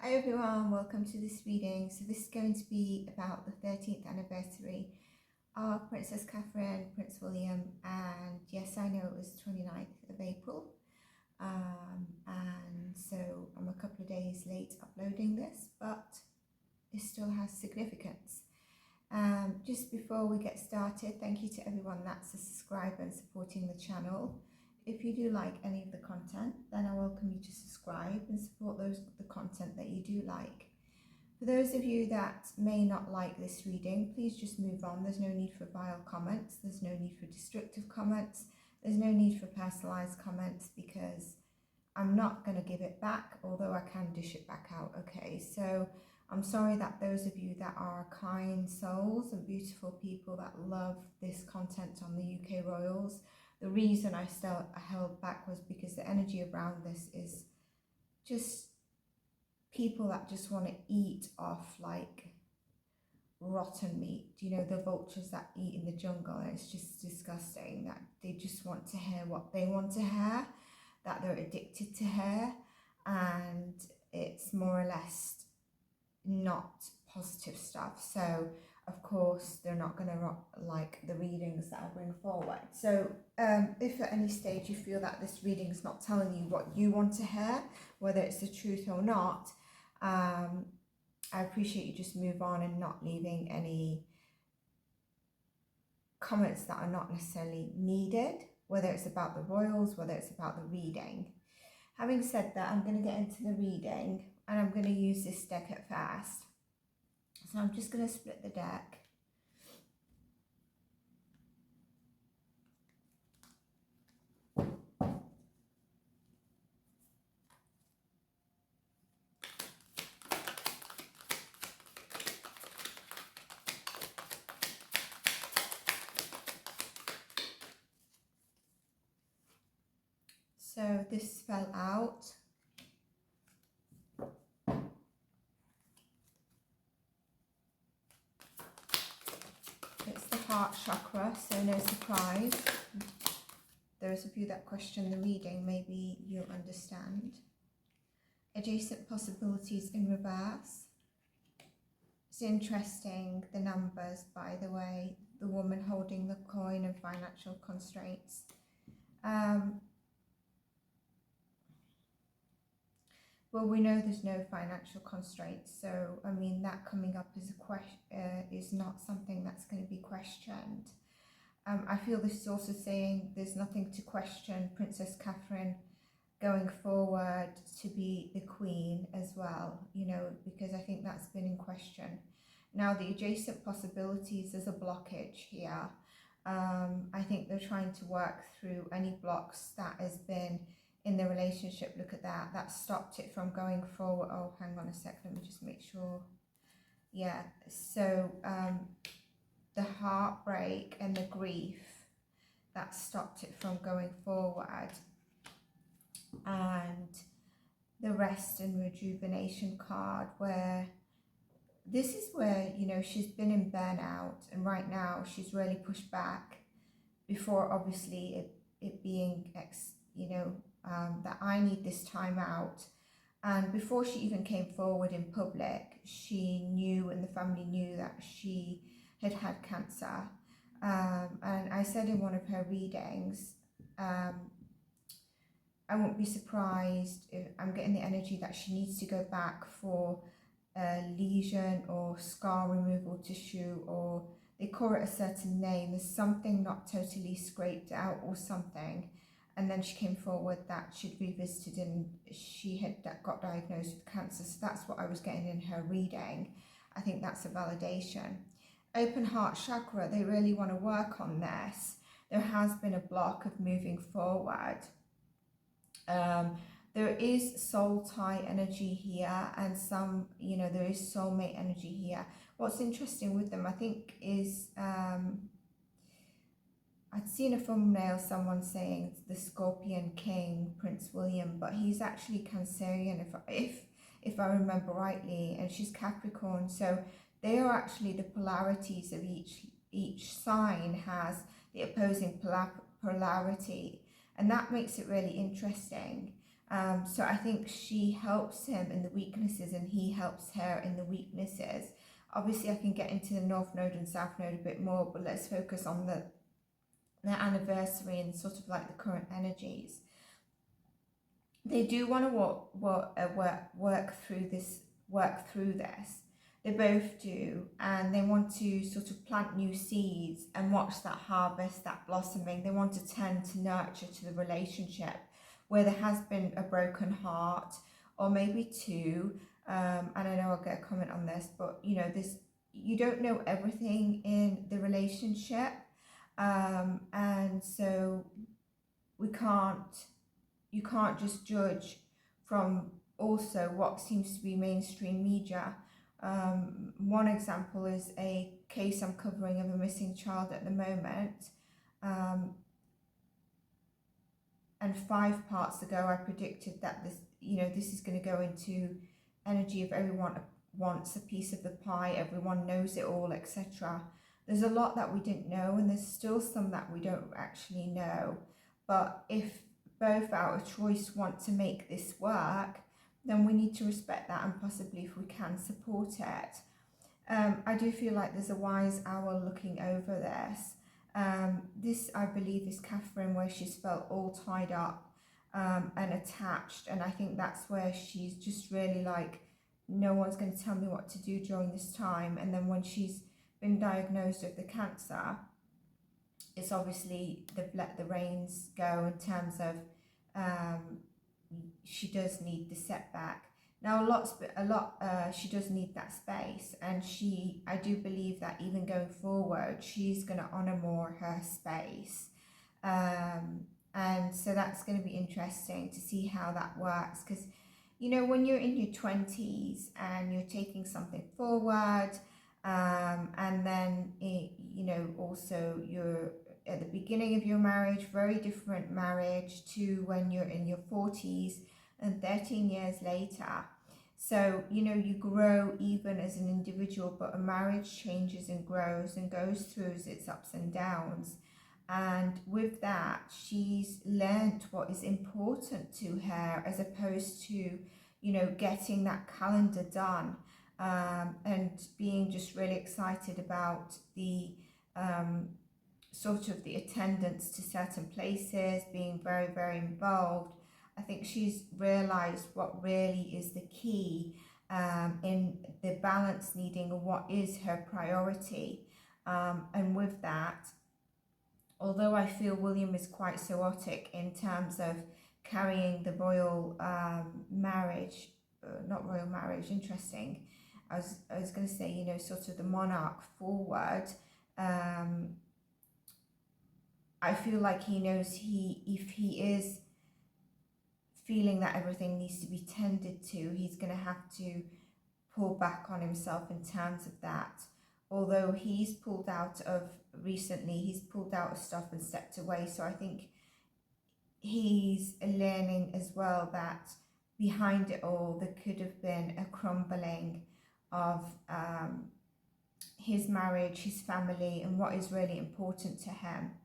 Hi everyone, welcome to this reading. So this is going to be about the 13th anniversary of Princess Catherine, Prince William, and yes, I know it was 29th of April. And so I'm a couple of days late uploading this, but it still has significance. Just before we get started, thank you to everyone that's a subscriber and supporting the channel. If you do like any of the content, then I welcome you to subscribe and support the content that you do like. For those of you that may not like this reading, please just move on. There's no need for vile comments. There's no need for destructive comments. There's no need for personalized comments because I'm not going to give it back, although I can dish it back out, okay? So I'm sorry that those of you that are kind souls and beautiful people that love this content on the UK Royals, the reason I held back was because the energy around this is just people that just want to eat off like rotten meat. You know, the vultures that eat in the jungle, and it's just disgusting that they just want to hear what they want to hear, that they're addicted to hair, and it's more or less not positive stuff. So of course they're not going to like the readings that I bring forward. So if at any stage you feel that this reading is not telling you what you want to hear, whether it's the truth or not, I appreciate you just move on and not leaving any comments that are not necessarily needed, whether it's about the royals, whether it's about the reading. Having said that, I'm going to get into the reading and I'm going to use this deck at first. So I'm just going to split the deck. So this fell out. It's the heart chakra, so no surprise. Those of you that question the reading, maybe you'll understand. Adjacent possibilities in reverse. It's interesting, the numbers, by the way, the woman holding the coin and financial constraints. Well, we know there's no financial constraints, so I mean that coming up as a question is not something that's going to be questioned. I feel this is also saying there's nothing to question Princess Catherine going forward to be the Queen as well, you know, because I think that's been in question. Now, the adjacent possibilities, there's a blockage here. I think they're trying to work through any blocks that has been in the relationship. Look at that, that stopped it from going forward. Oh, hang on a sec, let me just make sure. Yeah, so the heartbreak and the grief, that stopped it from going forward. And the rest and rejuvenation card, where this is where, you know, she's been in burnout and right now she's really pushed back before obviously it being that I need this time out. And before she even came forward in public, she knew and the family knew that she had had cancer. And I said in one of her readings, I won't be surprised if I'm getting the energy that she needs to go back for lesion or scar removal tissue, or they call it a certain name. There's something not totally scraped out or something. And then she came forward that she'd revisited and she had got diagnosed with cancer. So that's what I was getting in her reading. I think that's a validation. Open heart chakra, they really want to work on this. There has been a block of moving forward. There is soul tie energy here and some, you know, there is soulmate energy here. What's interesting with them, I think, is I'd seen a thumbnail, someone saying the Scorpion King, Prince William, but he's actually Cancerian if I remember rightly, and she's Capricorn. So they are actually the polarities of each sign has the opposing polarity, and that makes it really interesting. So I think she helps him in the weaknesses and he helps her in the weaknesses. Obviously, I can get into the North Node and South Node a bit more, but let's focus on the anniversary and sort of like the current energies. They do want to work through this. They both do, and they want to sort of plant new seeds and watch that harvest, that blossoming. They want to tend to nurture to the relationship where there has been a broken heart, or maybe two. And I know I'll get a comment on this, but you know, this, you don't know everything in the relationship, and so you can't just judge from also what seems to be mainstream media. One example is a case I'm covering of a missing child at the moment. And 5 parts ago, I predicted that this is going to go into energy of everyone wants a piece of the pie, everyone knows it all, etc. There's a lot that we didn't know, and there's still some that we don't actually know. But if both out of choice want to make this work, then we need to respect that and possibly, if we can, support it. I do feel like there's a wise owl looking over this. This, I believe, is Catherine, where she's felt all tied up and attached, and I think that's where she's just really like, no one's going to tell me what to do during this time. And then when she's been diagnosed with the cancer, it's obviously they've let the reins go in terms of she does need the setback. Now she does need that space, and I do believe that even going forward, she's going to honor more her space. And so that's going to be interesting to see how that works, because you know, when you're in your 20s and you're taking something forward, and then you know, also you're at the beginning of your marriage, very different marriage to when you're in your 40s and 13 years later. So, you know, you grow even as an individual, but a marriage changes and grows and goes through its ups and downs. And with that, she's learnt what is important to her, as opposed to, you know, getting that calendar done, and being just really excited about the sort of the attendance to certain places, being very, very involved. I think she's realised what really is the key in the balance needing, or what is her priority. And with that, although I feel William is quite chaotic in terms of carrying the royal marriage, not royal marriage, interesting. I was going to say, you know, sort of the monarch forward. I feel like he knows if he is feeling that everything needs to be tended to, he's going to have to pull back on himself in terms of that. Although he's pulled out of stuff and stepped away. So I think he's learning as well that behind it all, there could have been a crumbling of his marriage, his family, and what is really important to him.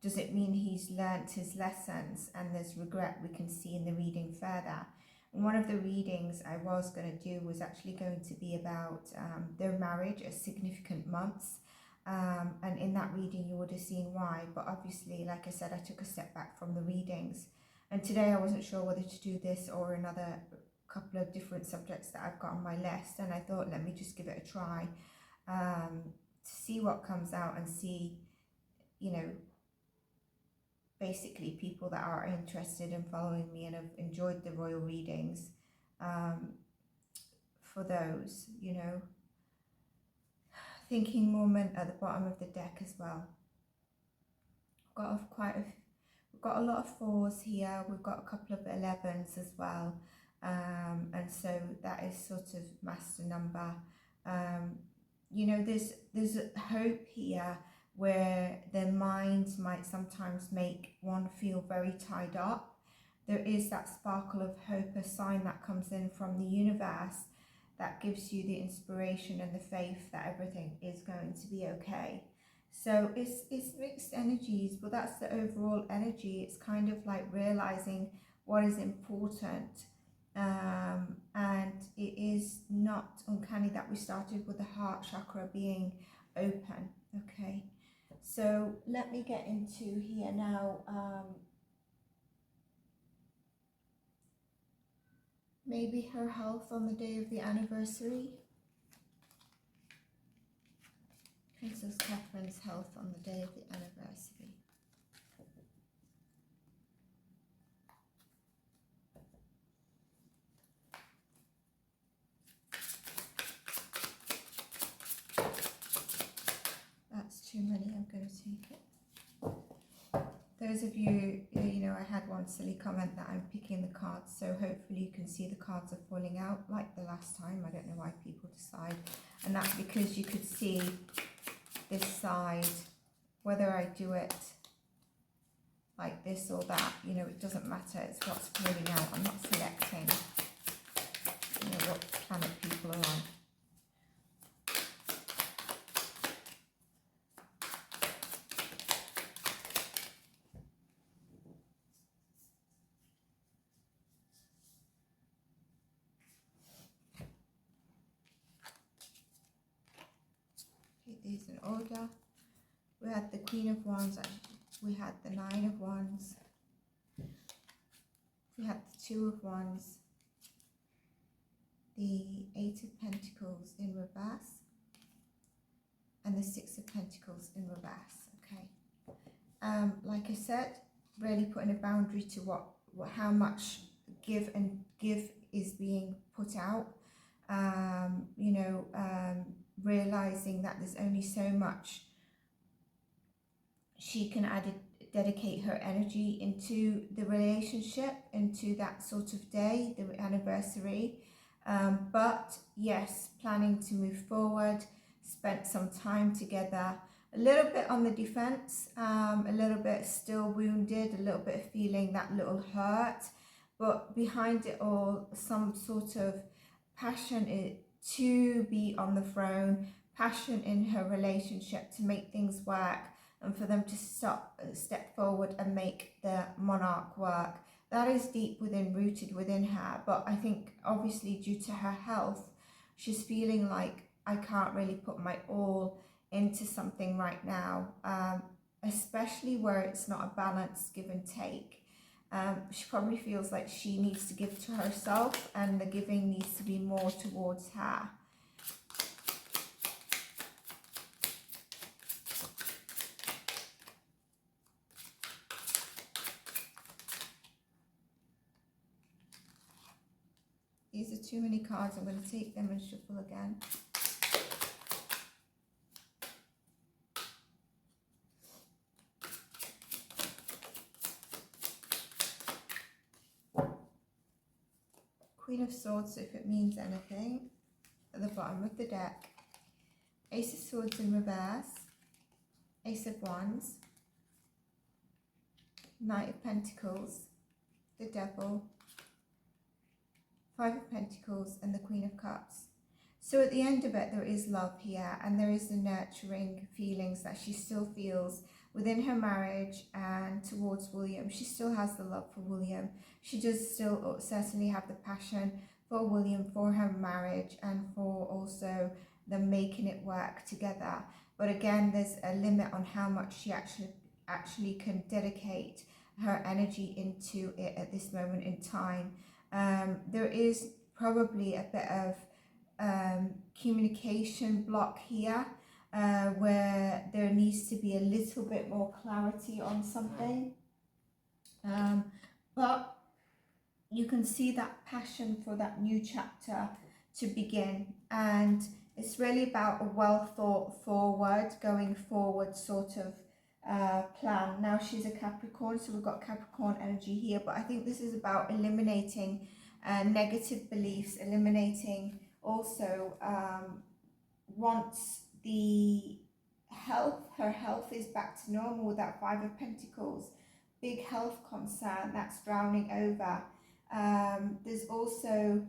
Does it mean he's learnt his lessons? And there's regret we can see in the reading further. And one of the readings I was going to do was actually going to be about their marriage at significant months. And in that reading you would have seen why. But obviously, like I said, I took a step back from the readings. And today I wasn't sure whether to do this or another couple of different subjects that I've got on my list. And I thought, let me just give it a try to see what comes out, and see, you know, basically people that are interested in following me and have enjoyed the royal readings, for those, you know. Thinking moment at the bottom of the deck as well. We've got a lot of 4s here. We've got a couple of 11s as well, and so that is sort of master number. You know, there's hope here, where their minds might sometimes make one feel very tied up. There is that sparkle of hope, a sign that comes in from the universe that gives you the inspiration and the faith that everything is going to be okay. So it's mixed energies, but that's the overall energy. It's kind of like realizing what is important. And it is not uncanny that we started with the heart chakra being open. Okay, so let me get into here now. Maybe her health on the day of the anniversary. Princess Catherine's health on the day of the anniversary. That's too many, I'm going to take it. Those of you, you know, I had one silly comment that I'm picking the cards, so hopefully you can see the cards are falling out like the last time. I don't know why people decide. And that's because you could see this side, whether I do it like this or that, you know, it doesn't matter. It's what's falling out. I'm not selecting, you know, what planet people are on. These in order. We had the Queen of Wands, we had the Nine of Wands, we had the Two of Wands, the Eight of Pentacles in reverse, and the Six of Pentacles in reverse. Okay, like I said, really putting a boundary to how much give is being put out. You know, realizing that there's only so much she can dedicate her energy into the relationship, into that sort of day, the anniversary. But yes, planning to move forward, spent some time together, a little bit on the defense, a little bit still wounded, a little bit feeling that little hurt, but behind it all, some sort of passion to be on the throne, passion in her relationship to make things work, and for them to step forward and make the monarch work. That is deep within, rooted within her. But I think obviously due to her health, she's feeling like, I can't really put my all into something right now, especially where it's not a balanced give and take. She probably feels like she needs to give to herself, and the giving needs to be more towards her. These are too many cards. I'm going to take them and shuffle again. Queen of Swords, if it means anything, at the bottom of the deck. Ace of Swords in reverse. Ace of Wands. Knight of Pentacles. The Devil. Five of Pentacles and the Queen of Cups. So at the end of it, there is love here, and there is the nurturing feelings that she still feels within her marriage and towards William. She still has the love for William. She does still certainly have the passion for William, for her marriage, and for also them making it work together. But again, there's a limit on how much she actually can dedicate her energy into it at this moment in time. There is probably a bit of communication block here, where there needs to be a little bit more clarity on something, but you can see that passion for that new chapter to begin, and it's really about a well thought forward, going forward sort of plan. Now she's a Capricorn, so we've got Capricorn energy here, but I think this is about eliminating negative beliefs, eliminating also once her health is back to normal with that Five of Pentacles, big health concern that's drowning over. There's also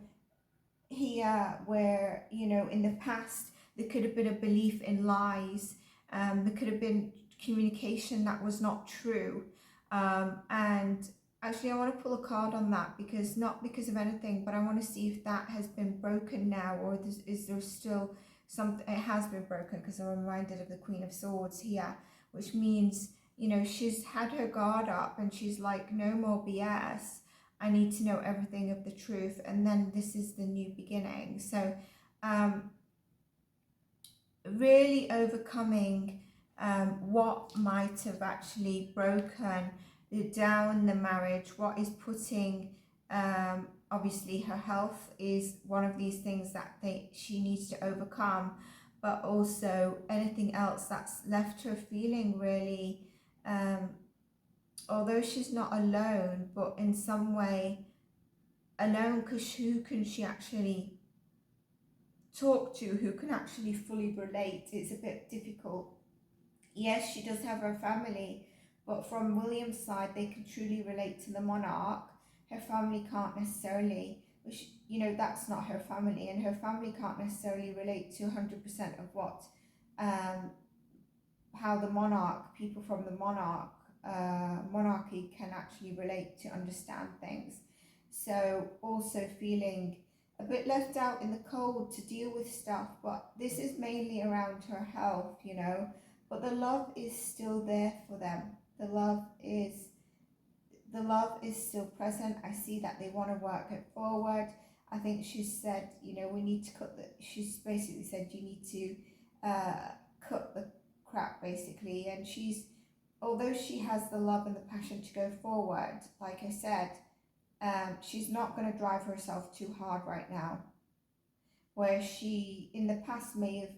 here where, you know, in the past there could have been a belief in lies, there could have been communication that was not true, and Actually, I want to pull a card on that, because not because of anything, but I want to see if that has been broken now, or is there still something. It has been broken, because I'm reminded of the Queen of Swords here, which means, you know, she's had her guard up and she's like, no more BS. I need to know everything of the truth, and then this is the new beginning. So really overcoming what might have actually broken down the marriage, what is putting, obviously her health is one of these things that she needs to overcome, but also anything else that's left her feeling really, although she's not alone, but in some way alone, because who can she actually talk to, who can actually fully relate? It's a bit difficult. Yes, she does have her family, but from William's side, they can truly relate to the monarch. Her family can't necessarily, which, you know, that's not her family, and her family can't necessarily relate to 100% of what, how the monarch, people from the monarchy can actually relate to understand things. So also feeling a bit left out in the cold to deal with stuff, but this is mainly around her health, you know. But the love is still there for them. The love is still present. I see that they want to work it forward. I think she said, you know, we need to cut the. She's basically said you need to cut the crap, basically. And she's, although she has the love and the passion to go forward, like I said, she's not going to drive herself too hard right now, where she in the past may have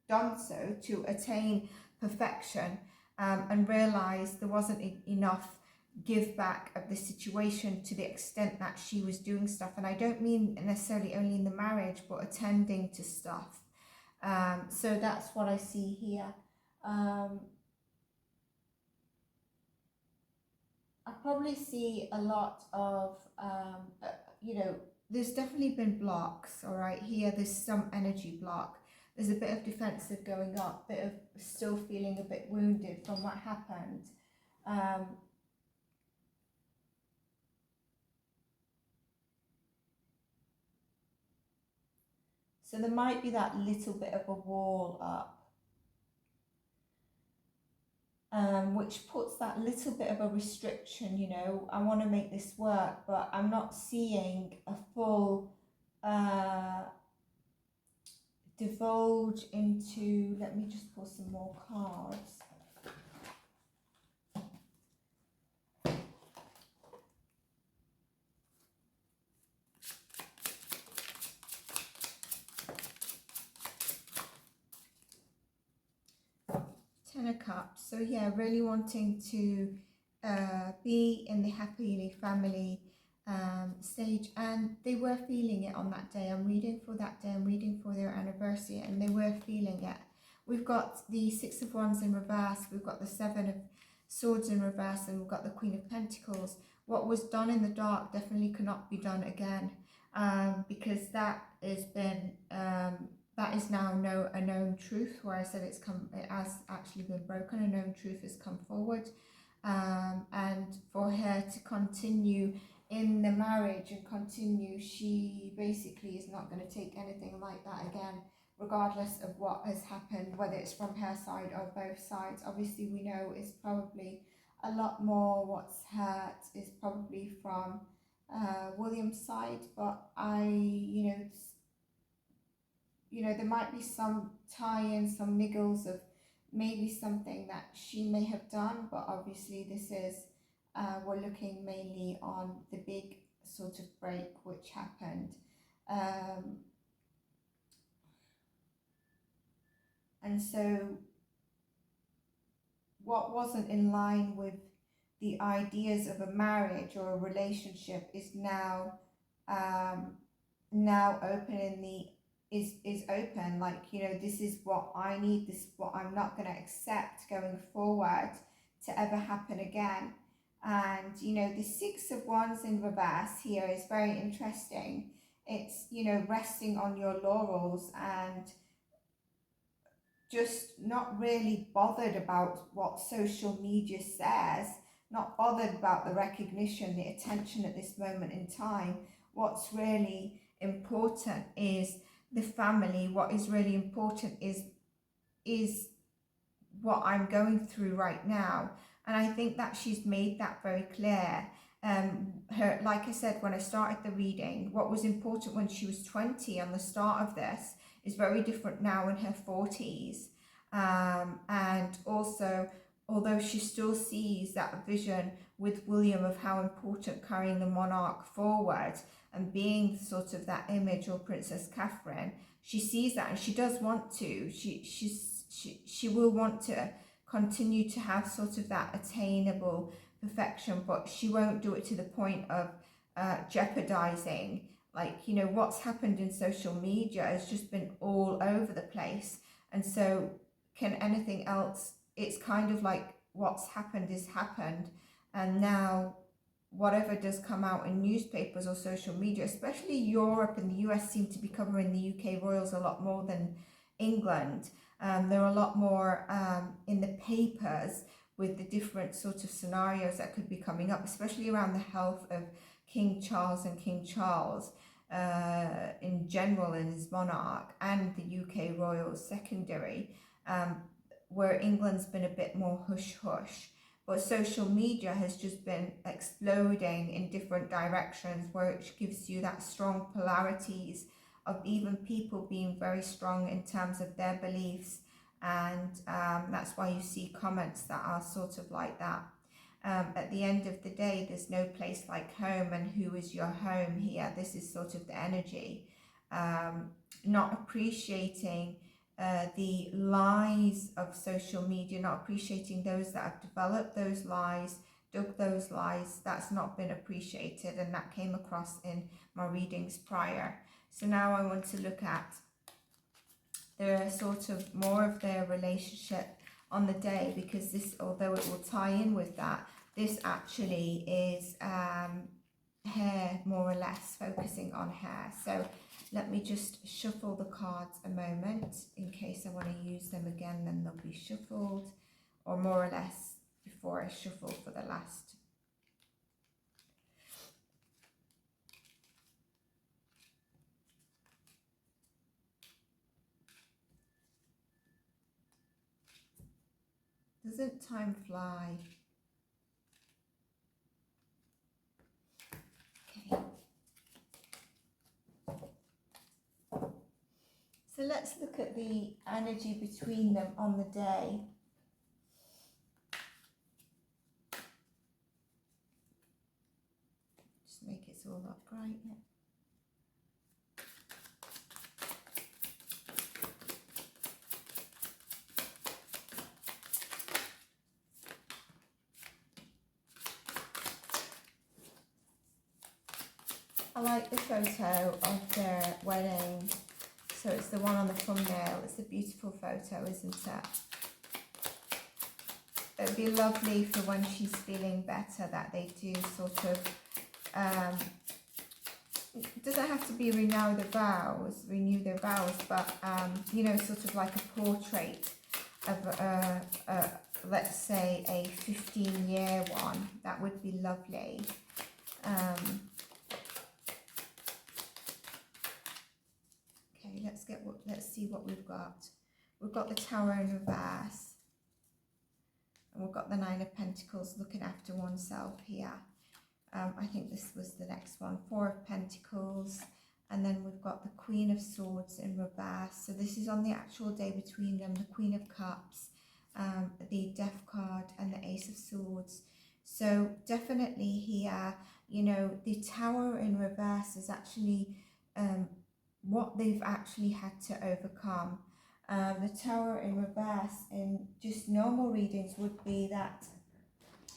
done so to attain perfection, and realised there wasn't enough give back of the situation to the extent that she was doing stuff. And I don't mean necessarily only in the marriage, but attending to stuff. So that's what I see here. I probably see a lot of, you know, there's definitely been blocks, all right? Here, there's some energy block. There's a bit of defensive going up, bit of still feeling a bit wounded from what happened. So there might be that little bit of a wall up, which puts that little bit of a restriction, you know. I want to make this work, but I'm not seeing a full divulge into, let me just pull some more cards. Ten of Cups. So yeah, really wanting to be in the happily family stage, and they were feeling it on that day. I'm reading for that day, I'm reading for their anniversary, and they were feeling it. We've got the Six of Wands in reverse, we've got the Seven of Swords in reverse, and we've got the Queen of Pentacles. What was done in the dark definitely cannot be done again, because that has been that is now a known truth, where I said it has actually been broken. A known truth has come forward, and for her to continue in the marriage and continue, she basically is not going to take anything like that again, regardless of what has happened, whether it's from her side or both sides. Obviously, we know it's probably a lot more what's hurt is probably from William's side, but there might be some tie-in, some niggles of maybe something that she may have done, but obviously this is, we're looking mainly on the big sort of break which happened. And so what wasn't in line with the ideas of a marriage or a relationship is now open in the is open, like, you know, this is what I need, this is what I'm not going to accept going forward to ever happen again. And, you know, the Six of Wands in reverse here is very interesting. It's, you know, resting on your laurels and just not really bothered about what social media says, not bothered about the recognition, the attention at this moment in time. What's really important is the family. What is really important is what I'm going through right now. And I think that she's made that very clear. Her, like I said, when I started the reading, what was important when she was 20 on the start of this is very different now in her 40s. And also, although she still sees that vision with William of how important carrying the monarch forward and being sort of that image, or Princess Catherine, she sees that and she does want to. She will want to continue to have sort of that attainable perfection, but she won't do it to the point of jeopardizing. Like, you know, what's happened in social media has just been all over the place. And so can anything else, it's kind of like what's happened is happened. And now whatever does come out in newspapers or social media, especially Europe and the US seem to be covering the UK royals a lot more than England. There are a lot more in the papers with the different sort of scenarios that could be coming up, especially around the health of King Charles and King Charles in general, and his monarch, and the UK royals secondary, where England's been a bit more hush-hush. But social media has just been exploding in different directions, where it gives you that strong polarities of even people being very strong in terms of their beliefs. And that's why you see comments that are sort of like that. At the end of the day, there's no place like home, and who is your home here? This is sort of the energy. Not appreciating the lies of social media, not appreciating those that have developed those lies, dug those lies. That's not been appreciated, and that came across in my readings prior. So now I want to look at the sort of more of their relationship on the day, because this, although it will tie in with that, this actually is hair, more or less, focusing on hair. So let me just shuffle the cards a moment in case I want to use them again, then they'll be shuffled, or more or less before I shuffle for the last. Doesn't time fly? Okay. So let's look at the energy between them on the day. Just make it all upright. Yeah. I like the photo of their wedding. So it's the one on the thumbnail. It's a beautiful photo, isn't it? It'd be lovely for when she's feeling better that they do sort of, it doesn't have to be renew their vows, but, you know, sort of like a portrait of, let's say, a 15-year one. That would be lovely. Let's see what we've got. We've got the Tower in reverse, and we've got the Nine of Pentacles, looking after oneself here. I think this was the next one, Four of Pentacles, and then we've got the Queen of Swords in reverse. So this is on the actual day between them, the Queen of Cups, the Death card, and the Ace of Swords. So definitely here, you know, the Tower in reverse is actually what they've actually had to overcome. The Tower in reverse in just normal readings would be that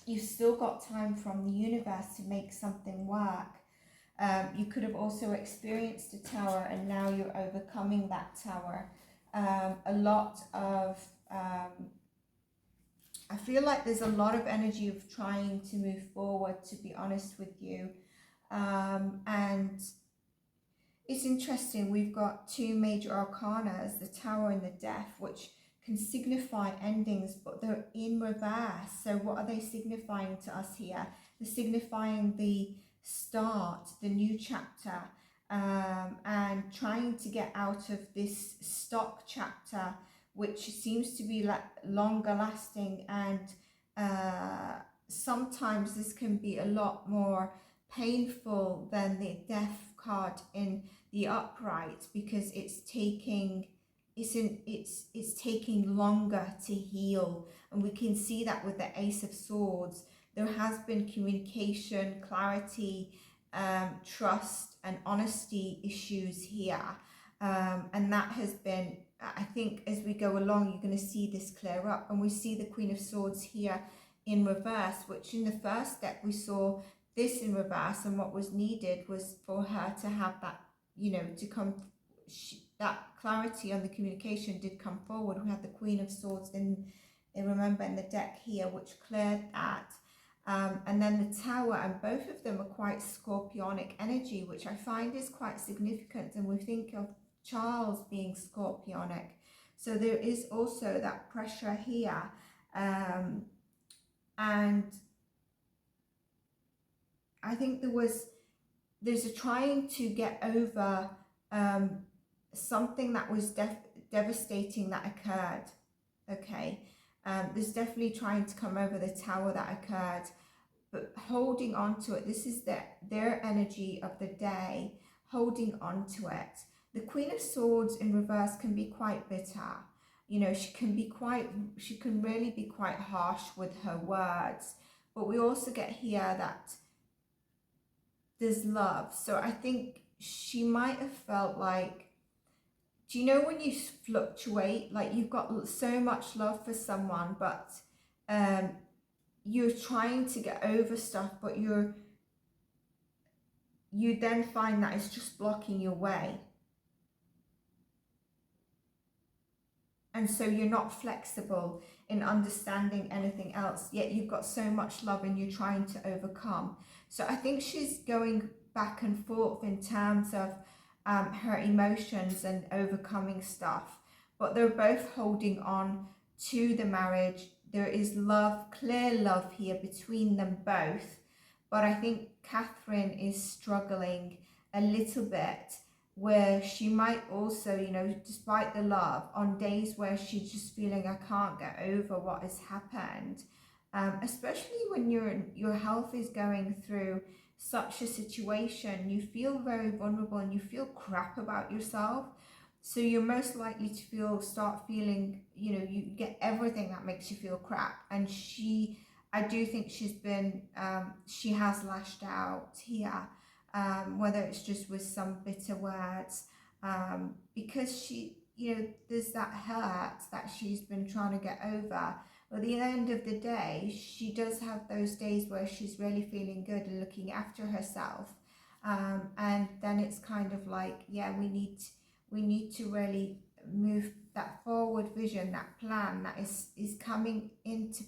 you've still got time from the universe to make something work. You could have also experienced a tower and now you're overcoming that tower. A lot of, I feel like there's a lot of energy of trying to move forward, to be honest with you. And it's interesting, we've got two major arcanas, the Tower and the Death, which can signify endings, but they're in reverse. So what are they signifying to us here? They're signifying the start, the new chapter, and trying to get out of this stock chapter, which seems to be like longer lasting, and sometimes this can be a lot more painful than the death card in the upright, because it's taking longer to heal. And we can see that with the Ace of Swords. There has been communication, clarity, trust and honesty issues here, and that has been, I think as we go along, you're going to see this clear up. And we see the Queen of Swords here in reverse, which in the first step we saw this in reverse, and what was needed was for her to have that, to come, that clarity on the communication did come forward. We had the Queen of Swords in remember in the deck here, which cleared that, and then the Tower, and both of them are quite scorpionic energy, which I find is quite significant. And we think of Charles being scorpionic, so there is also that pressure here, and I think there's a trying to get over something that was devastating that occurred. Okay, there's definitely trying to come over the Tower that occurred, but holding on to it. This is their energy of the day, holding on to it. The Queen of Swords in reverse can be quite bitter. She can really be quite harsh with her words. But we also get here that there's love. So I think she might have felt like, do you know when you fluctuate, like you've got so much love for someone, but you're trying to get over stuff, but you then find that it's just blocking your way. And so you're not flexible in understanding anything else, yet you've got so much love and you're trying to overcome. So I think she's going back and forth in terms of her emotions and overcoming stuff. But they're both holding on to the marriage. There is love, clear love here between them both. But I think Catherine is struggling a little bit, where she might also, despite the love, on days where she's just feeling, I can't get over what has happened, especially when your health is going through such a situation, you feel very vulnerable and you feel crap about yourself. So you're most likely to start feeling, you get everything that makes you feel crap. And I do think she's been, she has lashed out here. Whether it's just with some bitter words, because she, there's that hurt that she's been trying to get over. But at the end of the day, she does have those days where she's really feeling good and looking after herself. And then it's kind of like, yeah, we need to really move that forward vision, that plan that is coming into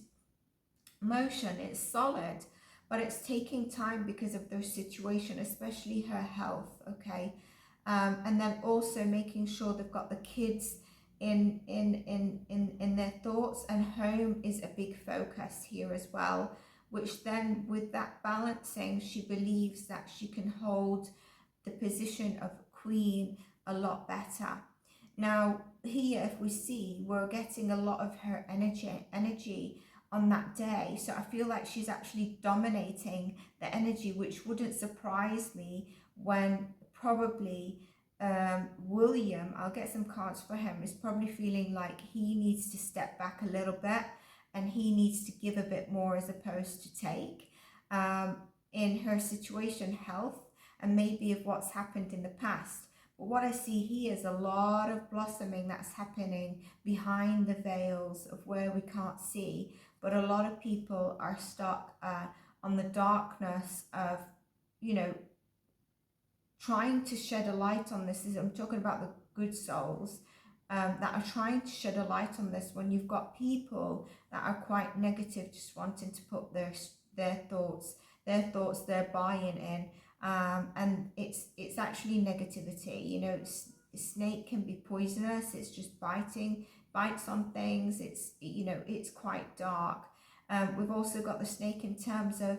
motion. It's solid, but it's taking time because of their situation, especially her health. Okay, and then also making sure they've got the kids in their thoughts, and home is a big focus here as well, which then with that balancing, she believes that she can hold the position of queen a lot better. Now here, if we see, we're getting a lot of her energy on that day. So I feel like she's actually dominating the energy, which wouldn't surprise me when probably William, I'll get some cards for him, is probably feeling like he needs to step back a little bit and he needs to give a bit more as opposed to take, in her situation, health, and maybe of what's happened in the past. But what I see here is a lot of blossoming that's happening behind the veils of where we can't see. But a lot of people are stuck on the darkness of, trying to shed a light on this. I'm talking about the good souls that are trying to shed a light on this, when you've got people that are quite negative, just wanting to put their thoughts, their buy-in in. And it's actually negativity. A snake can be poisonous. It's just biting, bites on things. It's, you know, it's quite dark. We've also got the snake in terms of,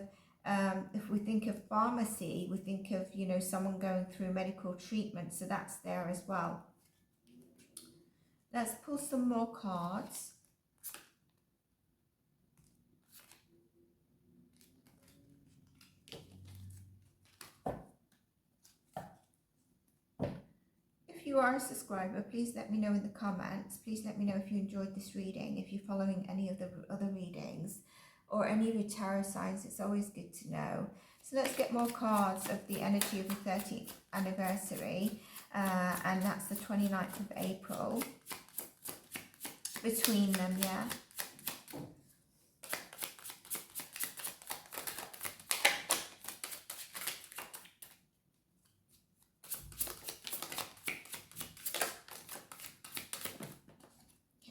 if we think of pharmacy, we think of, you know, someone going through medical treatment, so that's there as well. Let's pull some more cards. If you are a subscriber, please let me know in the comments. Please let me know if you enjoyed this reading, if you're following any of the other readings or any of your tarot signs. It's always good to know. So let's get more cards of the energy of the 13th anniversary, and that's the 29th of April between them, yeah.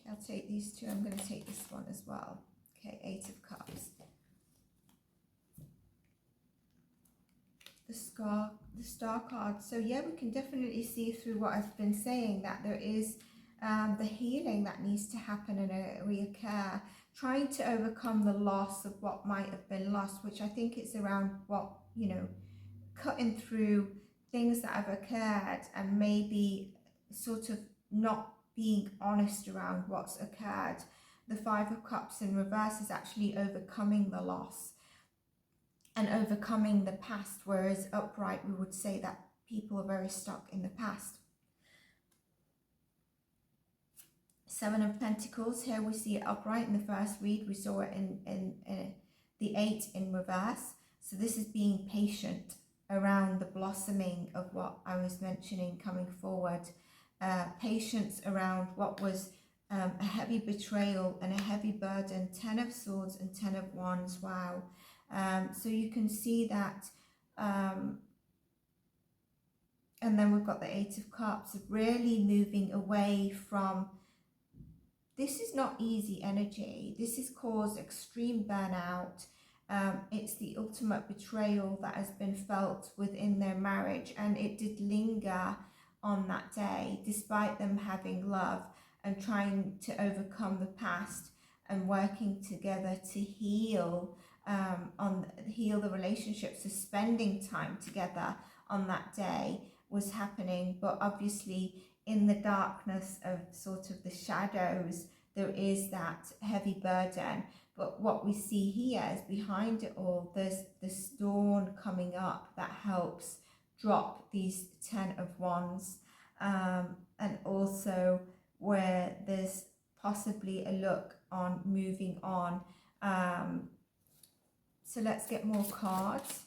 I'll take these two. I'm going to take this one as well. Okay, 8 of Cups. The Star card. So yeah, we can definitely see through what I've been saying that there is the healing that needs to happen and reoccur. Trying to overcome the loss of what might have been lost, which I think it's around what, you know, cutting through things that have occurred and maybe sort of not being honest around what's occurred. The 5 of Cups in reverse is actually overcoming the loss and overcoming the past, whereas upright we would say that people are very stuck in the past. 7 of Pentacles, here we see it upright in the first read. We saw it in the 8 in reverse. So this is being patient around the blossoming of what I was mentioning coming forward. Patience around what was a heavy betrayal and a heavy burden. 10 of Swords and 10 of Wands. Wow. So you can see that, and then we've got the 8 of Cups, really moving away from, this is not easy energy. This has caused extreme burnout. It's the ultimate betrayal that has been felt within their marriage, and it did linger on that day, despite them having love and trying to overcome the past and working together to heal, heal the relationship. So spending time together on that day was happening, but obviously in the darkness of sort of the shadows, there is that heavy burden. But what we see here is behind it all, there's this dawn coming up that helps drop these 10 of Wands, and also where there's possibly a look on moving on. So let's get more cards.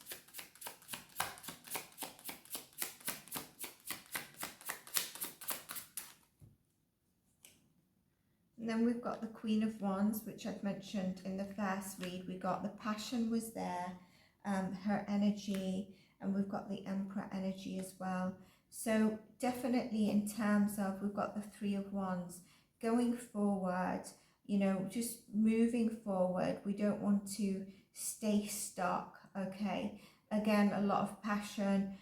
And then we've got the Queen of Wands, which I've mentioned in the first read. We got the passion was there, her energy, and we've got the Emperor energy as well. So definitely in terms of, we've got the 3 of Wands going forward, you know, just moving forward. We don't want to stay stuck, okay? Again, a lot of passion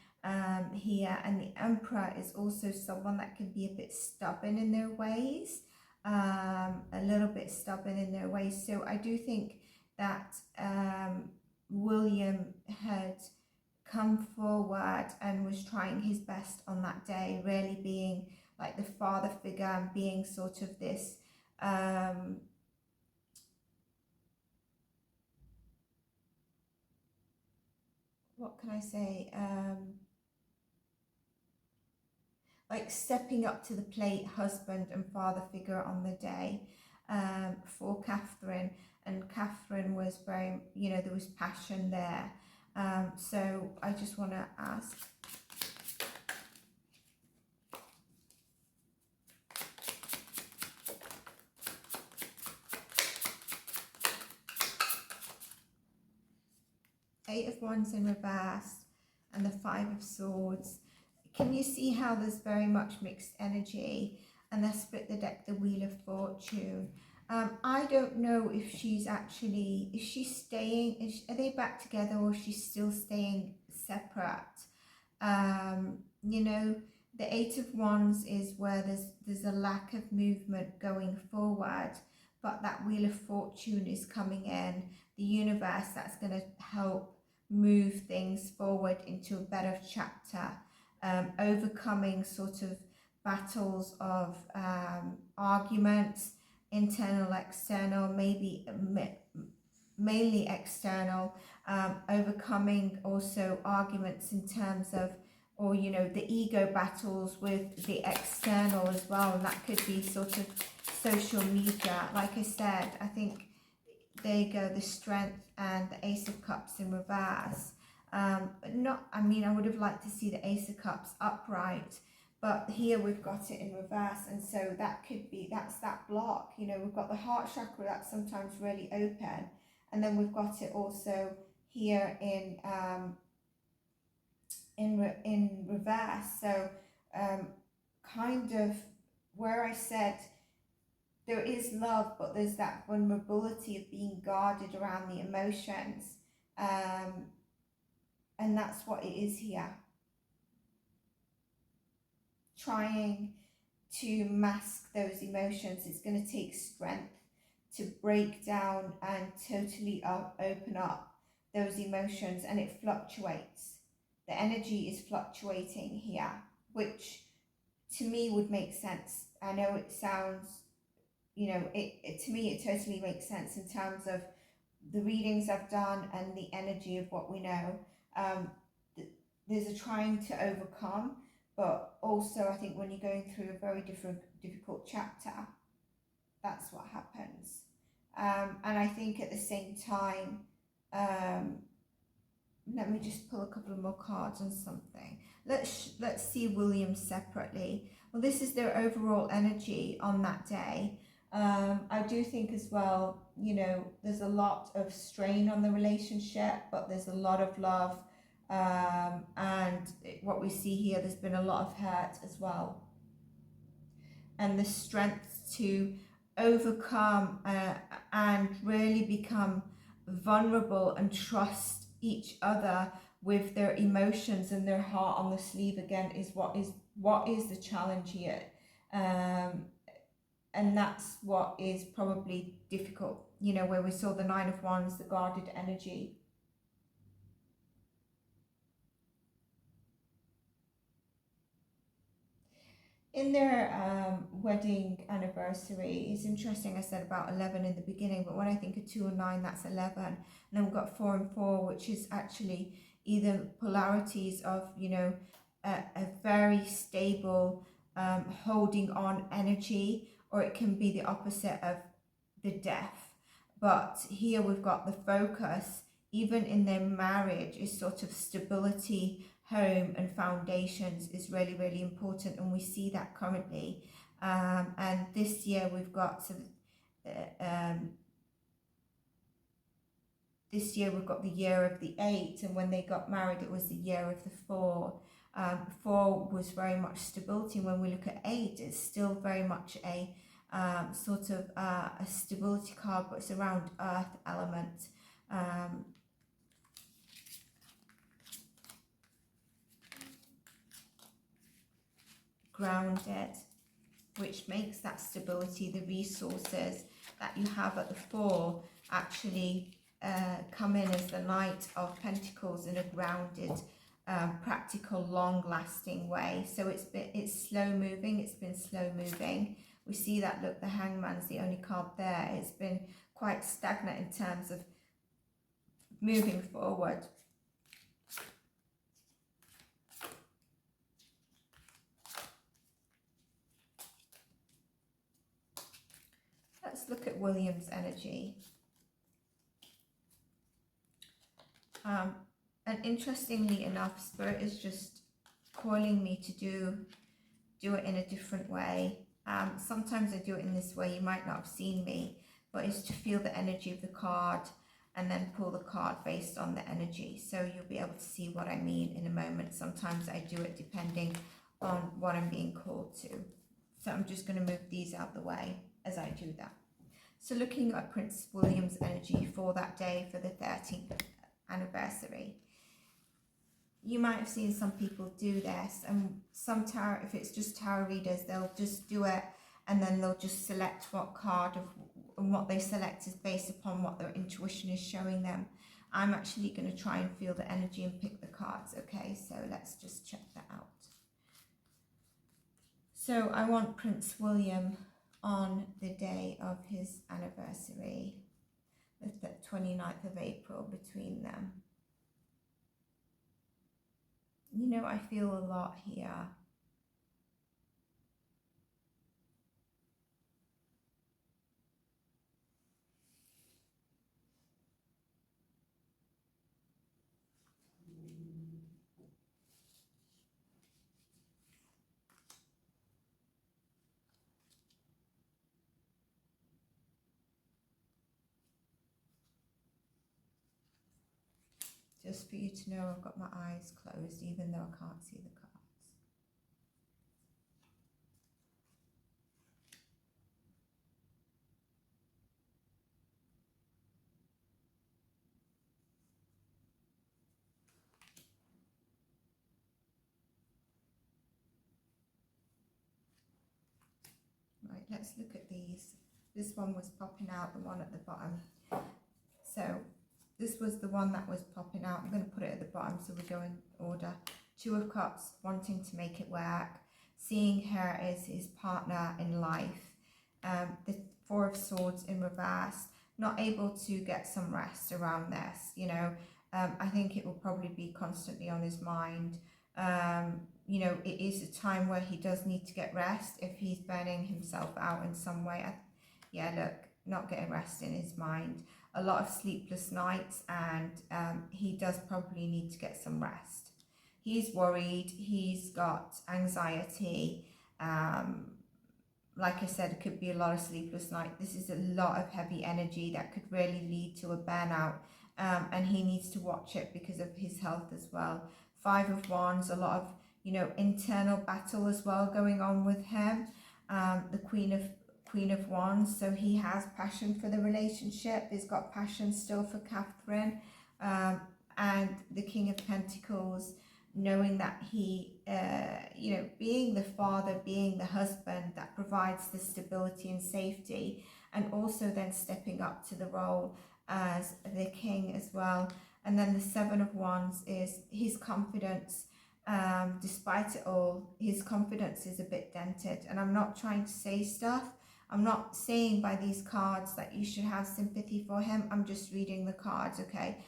here, and the Emperor is also someone that can be a bit stubborn in their ways, a little bit stubborn in their ways. So I do think that William had come forward and was trying his best on that day, really being like the father figure and being sort of this what can I say, like stepping up to the plate, husband and father figure on the day for Catherine. And Catherine was very, you know, there was passion there. So I just want to ask, Eight of Wands in reverse and the 5 of Swords. Can you see how there's very much mixed energy? And they split the deck, the Wheel of Fortune. I don't know if she's actually, is she staying, are they back together, or is she still staying separate? You know, The Eight of Wands is where there's a lack of movement going forward, but that Wheel of Fortune is coming in, the universe that's going to help move things forward into a better chapter, overcoming sort of battles of arguments, internal, external, maybe mainly external, overcoming also arguments in terms of, or you know, the ego battles with the external as well, and that could be sort of social media. Like I said, I think there you go, the Strength and the Ace of Cups in reverse. Not, I mean, I would have liked to see the Ace of Cups upright, but here we've got it in reverse, and so that could be, that's that block. You know, we've got the heart chakra that's sometimes really open, and then we've got it also here in reverse. So kind of where I said there is love, but there's that vulnerability of being guarded around the emotions, and that's what it is here. Trying to mask those emotions, it's going to take strength to break down and totally open up those emotions, and it fluctuates. The energy is fluctuating here, which to me would make sense. I know it sounds, you know, to me it totally makes sense in terms of the readings I've done and the energy of what we know. There's a trying to overcome, but also I think when you're going through a very difficult chapter, that's what happens. And I think at the same time, let me just pull a couple of more cards on something. Let's see Williams separately. Well, this is their overall energy on that day. I do think as well, you know, there's a lot of strain on the relationship, but there's a lot of love. And what we see here, there's been a lot of hurt as well. And the strength to overcome and really become vulnerable and trust each other with their emotions and their heart on the sleeve again is what is the challenge here. And that's what is probably difficult, you know, where we saw the Nine of Wands, the guarded energy. In their wedding anniversary, it's interesting, I said about 11 in the beginning, but when I think of 2 and 9, that's 11. And then we've got 4 and 4, which is actually either polarities of, you know, a very stable holding on energy, or it can be the opposite of the death. But here we've got the focus, even in their marriage, is sort of stability, home and foundations is really, really important, and we see that currently. And this year we've got this year we've got the year of the 8, and when they got married it was the year of the 4. 4 was very much stability, and when we look at 8, it's still very much a sort of a stability card, but it's around earth element. Grounded, which makes that stability, the resources that you have at the 4 actually come in as the Knight of Pentacles in a grounded, practical, long-lasting way. So it's slow moving. It's been slow moving. We see that, look, the Hangman's the only card there. It's been quite stagnant in terms of moving forward. Let's look at William's energy. And interestingly enough, Spirit is just calling me to do it in a different way. Sometimes I do it in this way. You might not have seen me, but it's to feel the energy of the card and then pull the card based on the energy. So you'll be able to see what I mean in a moment. Sometimes I do it depending on what I'm being called to. So I'm just going to move these out the way as I do that. So looking at Prince William's energy for that day, for the 13th anniversary. you might have seen some people do this, and some tarot, if it's just tarot readers, they'll just do it and then they'll just select what card of, and what they select is based upon what their intuition is showing them. I'm actually going to try and feel the energy and pick the cards. Okay, so let's just check that out. So I want Prince William on the day of his anniversary, the 29th of April, between them. You know, I feel a lot here. Just for you to know, I've got my eyes closed, even though I can't see the cards. Right, let's look at these. This one was popping out, the one at the bottom. So this was the one that was popping out. I'm going to put it at the bottom so we go in order. Two of Cups, wanting to make it work, seeing her as his partner in life. The Four of Swords in reverse, not able to get some rest around this, you know. I think it will probably be constantly on his mind. You know, it is a time where he does need to get rest if he's burning himself out in some way. Yeah, look, not getting rest in his mind. A lot of sleepless nights, and he does probably need to get some rest. He's worried, he's got anxiety. Like I said, it could be a lot of sleepless nights. This is a lot of heavy energy that could really lead to a burnout. And he needs to watch it because of his health as well. Five of Wands, a lot of, you know, internal battle as well going on with him. The Queen of Wands, so he has passion for the relationship. He's got passion still for Catherine. And the King of Pentacles, knowing that he, you know, being the father, being the husband that provides the stability and safety, and also then stepping up to the role as the king as well. And then the Seven of Wands is his confidence. Despite it all, his confidence is a bit dented. And I'm not trying to say stuff. I'm not saying by these cards that you should have sympathy for him. I'm just reading the cards, okay?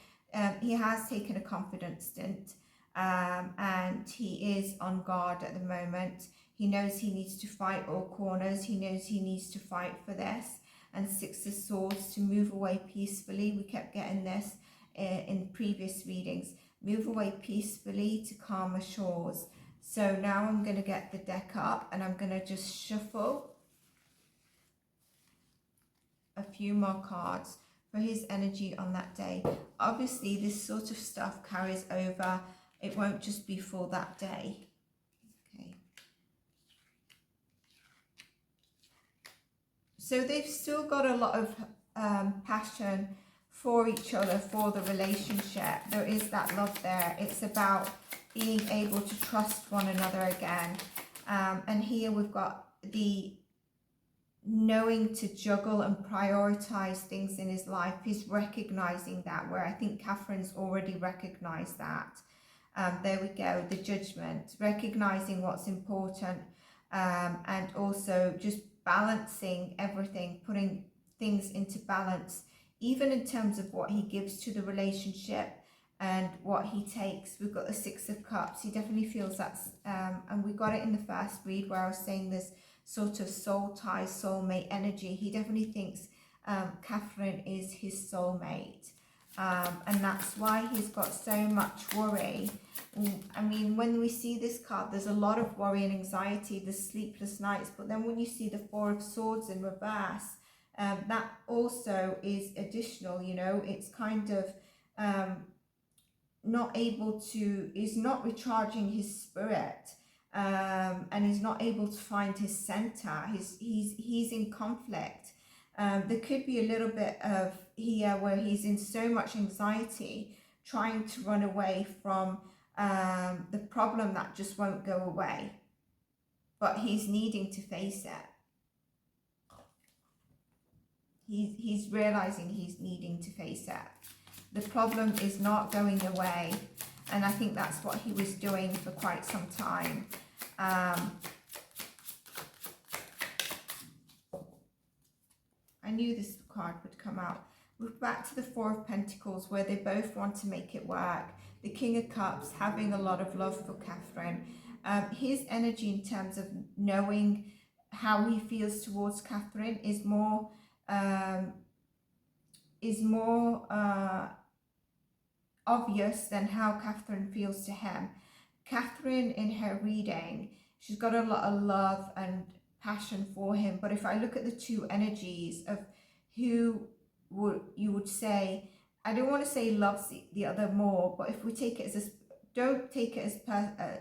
He has taken a confidence stint, and he is on guard at the moment. He knows he needs to fight all corners. He knows he needs to fight for this. And Six of Swords, to move away peacefully. We kept getting this in previous readings. Move away peacefully to calmer shores. So now I'm going to get the deck up and I'm going to just shuffle a few more cards for his energy on that day. Obviously, this sort of stuff carries over. It won't just be for that day. Okay. So they've still got a lot of passion for each other, for the relationship. There is that love there. It's about being able to trust one another again. And here we've got the knowing to juggle and prioritize things in his life. He's recognizing that, where I think Catherine's already recognized that. There we go, the Judgment, recognizing what's important, and also just balancing everything, putting things into balance, even in terms of what he gives to the relationship and what he takes. We've got the Six of Cups. He definitely feels that's, and we got it in the first read where I was saying this sort of soul tie, soulmate energy. He definitely thinks Catherine is his soulmate. And that's why he's got so much worry. I mean, when we see this card, there's a lot of worry and anxiety, the sleepless nights. But then when you see the Four of Swords in reverse, that also is additional, you know. It's kind of not able to, is not recharging his spirit. And he's not able to find his center. He's in conflict. There could be a little bit of here where he's in so much anxiety, trying to run away from the problem that just won't go away, but he's needing to face it. He's realizing he's needing to face it. The problem is not going away, and I think that's what he was doing for quite some time. I knew this card would come out. We're back to the Four of Pentacles, where they both want to make it work. The King of Cups having a lot of love for Catherine. His energy in terms of knowing how he feels towards Catherine is more obvious than how Catherine feels to him. Catherine, in her reading, she's got a lot of love and passion for him, but if I look at the two energies of who you would say, I don't want to say loves the other more, but if we take it as don't take it as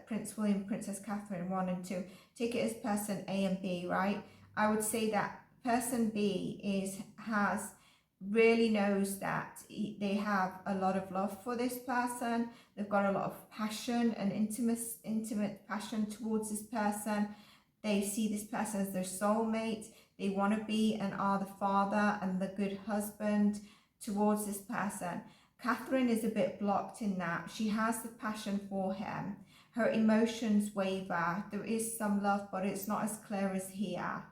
Prince William, Princess Catherine 1 and 2, take it as person A and B, right? I would say that person B really knows that they have a lot of love for this person. They've got a lot of passion and intimate passion towards this person. They see this person as their soulmate. They want to be and are the father and the good husband towards this person. Catherine is a bit blocked in that. She has the passion for him. Her emotions waver. There is some love, but it's not as clear as here.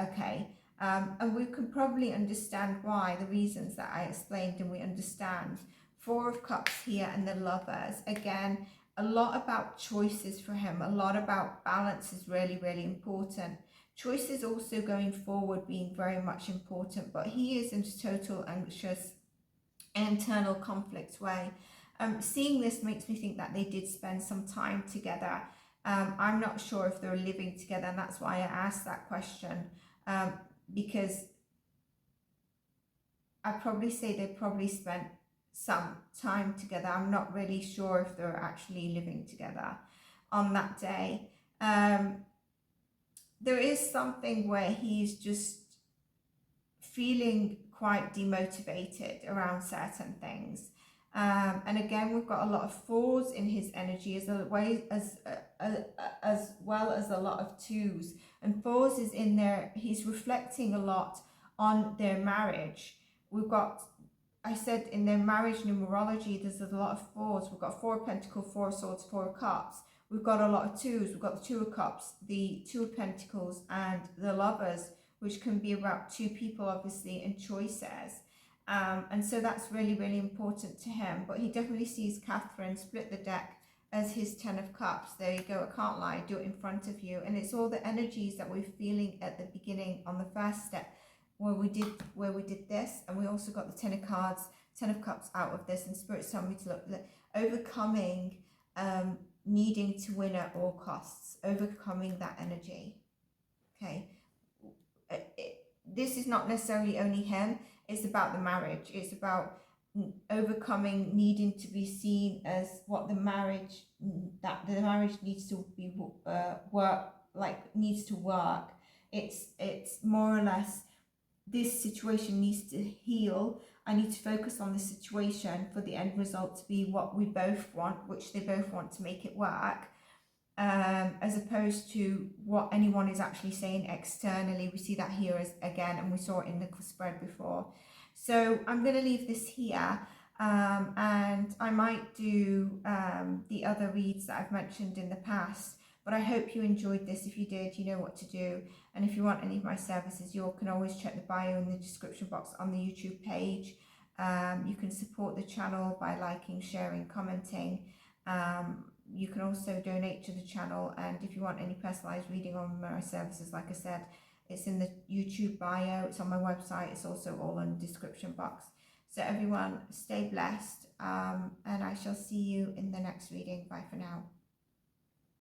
Okay. And we can probably understand why, the reasons that I explained, and we understand. Four of Cups here and the Lovers. Again, a lot about choices for him. A lot about balance is really, really important. Choices also going forward being very much important, but he is in total anxious internal conflict way. Seeing this makes me think that they did spend some time together. I'm not sure if they're living together, and that's why I asked that question. Because I'd probably say they probably spent some time together. I'm not really sure if they're actually living together on that day. There is something where he's just feeling quite demotivated around certain things. And again, we've got a lot of fours in his energy as well as a lot of twos. And fours is in there, he's reflecting a lot on their marriage. We've got, I said in their marriage numerology, there's a lot of fours. We've got Four of Pentacles, Four of Swords, Four of Cups. We've got a lot of twos. We've got the Two of Cups, the Two of Pentacles, and the Lovers, which can be about two people, obviously, and choices. And so that's really, really important to him. But he definitely sees Catherine split the deck as his Ten of Cups. There you go. I can't lie. Do it in front of you. And it's all the energies that we're feeling at the beginning on the first step where we did this. And we also got the Ten of Cards, Ten of Cups out of this. And Spirit told me to look at overcoming, needing to win at all costs. Overcoming that energy. Okay. This is not necessarily only him. It's about the marriage. It's about overcoming needing to be seen as what the marriage needs to be needs to work. It's more or less, this situation needs to heal. I need to focus on the situation for the end result to be what we both want, which they both want to make it work. As opposed to what anyone is actually saying externally. We see that here as again, and we saw it in the spread before. So I'm going to leave this here, and I might do the other reads that I've mentioned in the past, but I hope you enjoyed this. If you did, you know what to do. And if you want any of my services, you can always check the bio in the description box on the YouTube page. You can support the channel by liking, sharing, commenting. You can also donate to the channel, and if you want any personalized reading on my services, like I said, it's in the YouTube bio, it's on my website, it's also all in the description box. So everyone, stay blessed, and I shall see you in the next reading. Bye for now.